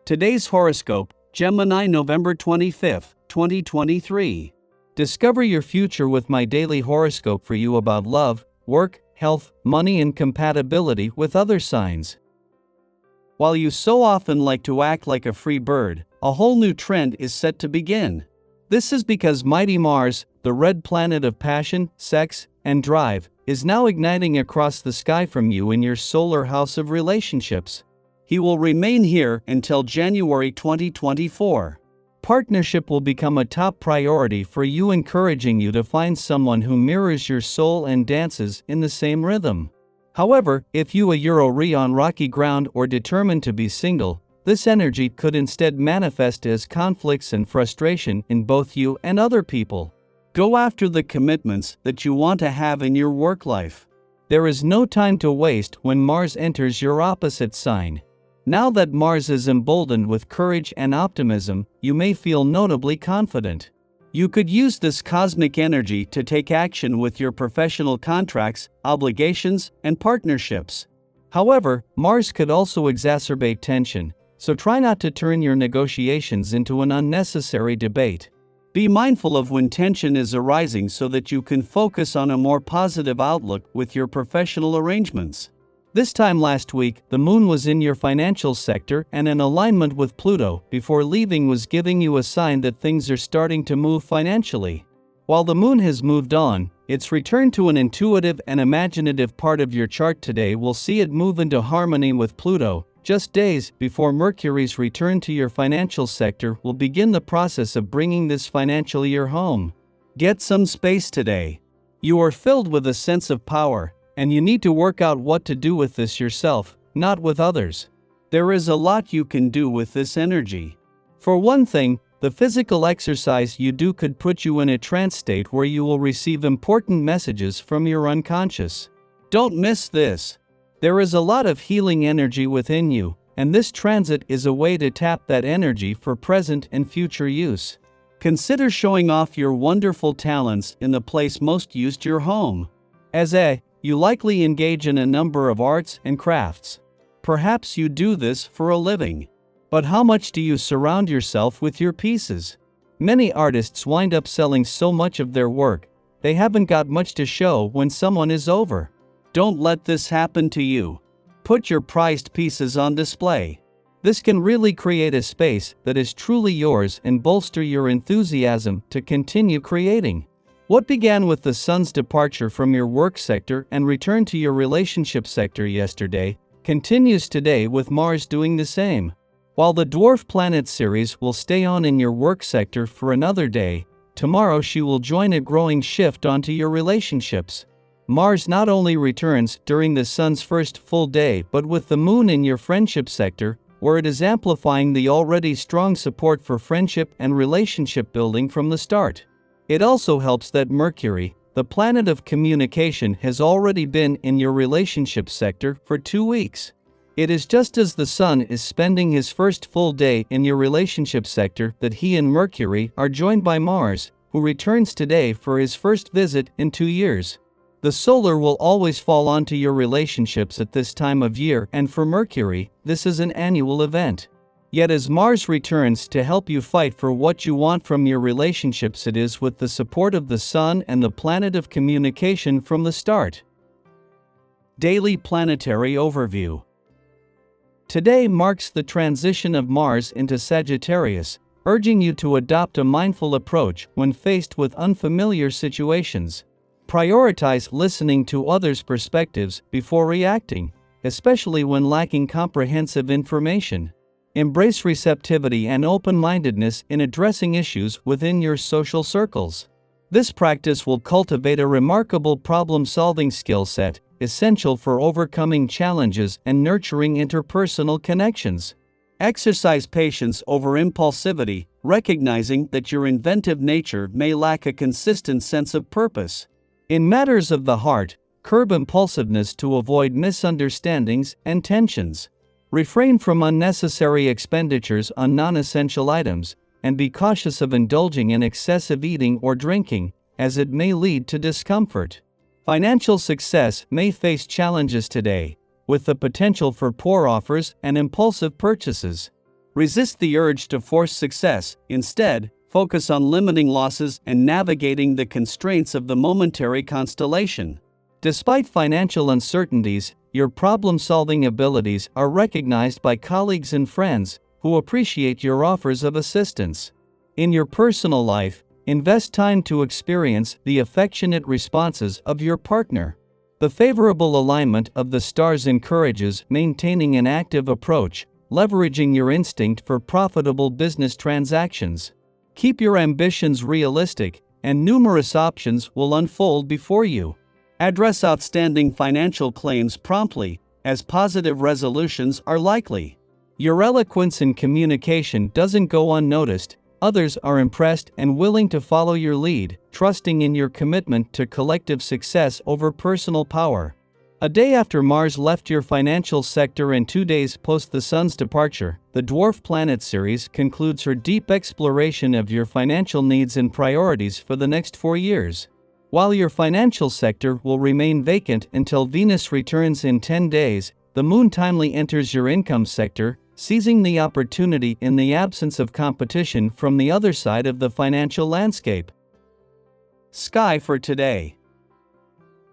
Today's horoscope, Gemini November 25, 2023. Discover your future with my daily horoscope for you about love, work, health, money and compatibility with other signs. While you so often like to act like a free bird, a whole new trend is set to begin. This is because mighty Mars, the red planet of passion, sex, and drive, is now igniting across the sky from you in your solar house of relationships. He will remain here until January 2024. Partnership will become a top priority for you, encouraging you to find someone who mirrors your soul and dances in the same rhythm. However, if you are on rocky ground or determined to be single, this energy could instead manifest as conflicts and frustration in both you and other people. Go after the commitments that you want to have in your work life. There is no time to waste when Mars enters your opposite sign. Now that Mars is emboldened with courage and optimism, you may feel notably confident. You could use this cosmic energy to take action with your professional contracts, obligations, and partnerships. However, Mars could also exacerbate tension, so try not to turn your negotiations into an unnecessary debate. Be mindful of when tension is arising so that you can focus on a more positive outlook with your professional arrangements. This time last week, the moon was in your financial sector and in alignment with Pluto before leaving was giving you a sign that things are starting to move financially. While the moon has moved on, its return to an intuitive and imaginative part of your chart today will see it move into harmony with Pluto, just days before Mercury's return to your financial sector will begin the process of bringing this financial year home. Get some space today. You are filled with a sense of power, and you need to work out what to do with this yourself, not with others. There is a lot you can do with this energy. For one thing, the physical exercise you do could put you in a trance state where you will receive important messages from your unconscious. Don't miss this. There is a lot of healing energy within you, and this transit is a way to tap that energy for present and future use. Consider showing off your wonderful talents in the place most used, your home. You likely engage in a number of arts and crafts. Perhaps you do this for a living. But how much do you surround yourself with your pieces? Many artists wind up selling so much of their work, they haven't got much to show when someone is over. Don't let this happen to you. Put your prized pieces on display. This can really create a space that is truly yours and bolster your enthusiasm to continue creating. What began with the sun's departure from your work sector and return to your relationship sector yesterday, continues today with Mars doing the same. While the dwarf planet series will stay on in your work sector for another day, tomorrow she will join a growing shift onto your relationships. Mars not only returns during the sun's first full day but with the moon in your friendship sector, where it is amplifying the already strong support for friendship and relationship building from the start. It also helps that Mercury, the planet of communication, has already been in your relationship sector for 2 weeks. It is just as the Sun is spending his first full day in your relationship sector that he and Mercury are joined by Mars, who returns today for his first visit in 2 years. The solar will always fall onto your relationships at this time of year, and for Mercury, this is an annual event. Yet as Mars returns to help you fight for what you want from your relationships, it is with the support of the Sun and the planet of communication from the start. Daily Planetary Overview. Today marks the transition of Mars into Sagittarius, urging you to adopt a mindful approach when faced with unfamiliar situations. Prioritize listening to others' perspectives before reacting, especially when lacking comprehensive information. Embrace receptivity and open-mindedness in addressing issues within your social circles. This practice will cultivate a remarkable problem-solving skill set, essential for overcoming challenges and nurturing interpersonal connections. Exercise patience over impulsivity, recognizing that your inventive nature may lack a consistent sense of purpose. In matters of the heart, curb impulsiveness to avoid misunderstandings and tensions. Refrain from unnecessary expenditures on non-essential items, and be cautious of indulging in excessive eating or drinking, as it may lead to discomfort. Financial success may face challenges today, with the potential for poor offers and impulsive purchases. Resist the urge to force success, instead, focus on limiting losses and navigating the constraints of the momentary constellation. Despite financial uncertainties, your problem-solving abilities are recognized by colleagues and friends, who appreciate your offers of assistance. In your personal life, invest time to experience the affectionate responses of your partner. The favorable alignment of the stars encourages maintaining an active approach, leveraging your instinct for profitable business transactions. Keep your ambitions realistic, and numerous options will unfold before you. Address outstanding financial claims promptly, as positive resolutions are likely. Your eloquence in communication doesn't go unnoticed. Others are impressed and willing to follow your lead, trusting in your commitment to collective success over personal power. A day after Mars left your financial sector and 2 days post the Sun's departure, the Dwarf Planet series concludes her deep exploration of your financial needs and priorities for the next 4 years. While your financial sector will remain vacant until Venus returns in 10 days, the Moon timely enters your income sector, seizing the opportunity in the absence of competition from the other side of the financial landscape. Sky for today.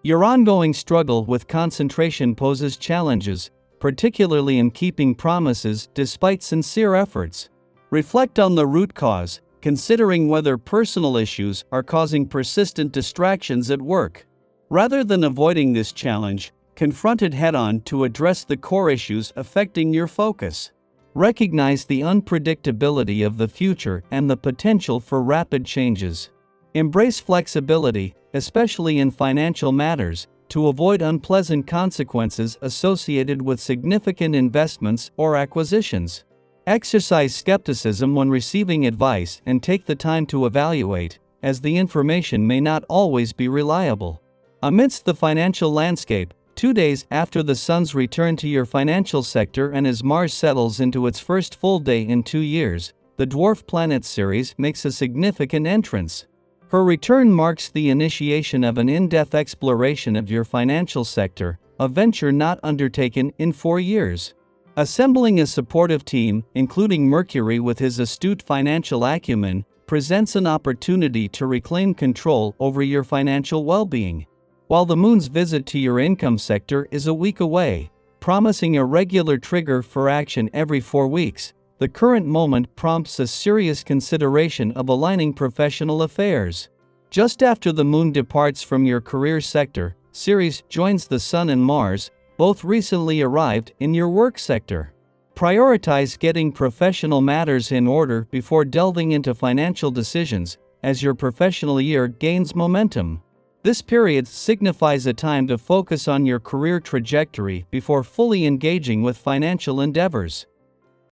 Your ongoing struggle with concentration poses challenges, particularly in keeping promises despite sincere efforts. Reflect on the root cause, considering whether personal issues are causing persistent distractions at work. Rather than avoiding this challenge, confront it head-on to address the core issues affecting your focus. Recognize the unpredictability of the future and the potential for rapid changes. Embrace flexibility, especially in financial matters, to avoid unpleasant consequences associated with significant investments or acquisitions. Exercise skepticism when receiving advice and take the time to evaluate, as the information may not always be reliable. Amidst the financial landscape, 2 days after the Sun's return to your financial sector and as Mars settles into its first full day in 2 years, the Dwarf Planet series makes a significant entrance. Her return marks the initiation of an in-depth exploration of your financial sector, a venture not undertaken in 4 years. Assembling a supportive team, including Mercury with his astute financial acumen, presents an opportunity to reclaim control over your financial well-being. While the Moon's visit to your income sector is a week away, promising a regular trigger for action every 4 weeks, the current moment prompts a serious consideration of aligning professional affairs. Just after the Moon departs from your career sector, Ceres joins the Sun and Mars, both recently arrived in your work sector. Prioritize getting professional matters in order before delving into financial decisions, as your professional year gains momentum. This period signifies a time to focus on your career trajectory before fully engaging with financial endeavors.